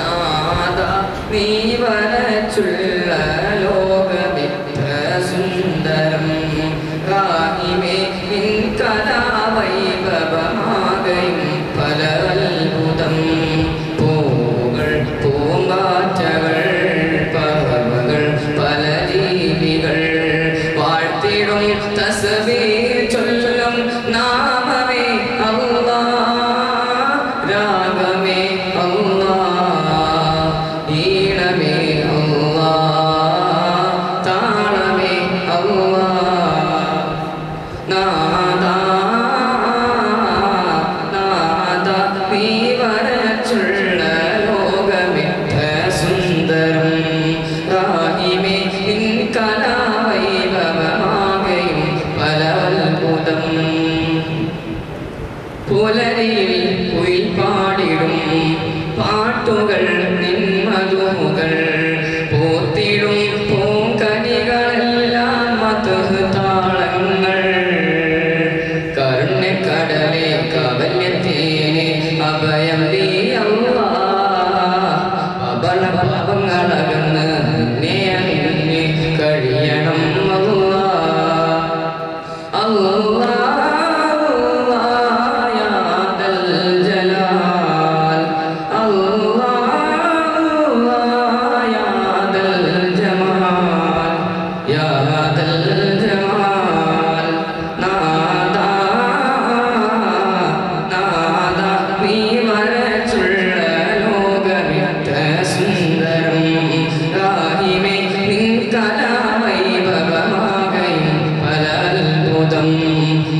നാദ നീ വരച്ചുള്ള ലോകമിത്ര സുന്ദരം കാഹിമേ നിൻ കലാവൈഭവമാകയും പല അത്ഭുതം പൂകൾ പൂങ്കാറ്റകൾ പറവകൾ പല ജീവികൾ വാഴ്ത്തിടും തസ്ബീഹ് ചൊല്ലും നാമമേ അല്ലാഹ് രാഗമേ അല്ലാഹ് ഈണമേ അല്ലാഹ് താളമേ അല്ലാഹ് നാദ നാദ നീ വരച്ചുള്ള ലോകമിത്ര സുന്ദരം റാഹിമേ നിൻ കലാവൈഭവമാകയും പല അത്ഭുതം പുലരിയിൽ കുയിൽ പാടിടും പാട്ടുകൾ നിൻ മധുകൾ പൂത്തിടും പൂങ്കനികളെല്ലാം മധു താളങ്ങൾ കരുണ്യക്കടലേ കവല്യത്തേനെ അഭയം നീ അല്ലാഹ് അപള പാപങ്ങളകന്ന് നിന്നെ അണിഞ്ഞ് കഴിയണം അല്ലാഹ് അല്ലാഹ്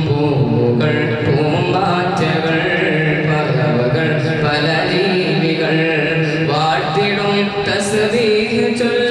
പൂവുകൾ പൂമ്പാറ്റകൾ പറവകൾ പല ജീവികൾ വാഴ്ത്തിടും തസ്ബീഹ് ചൊല്ലും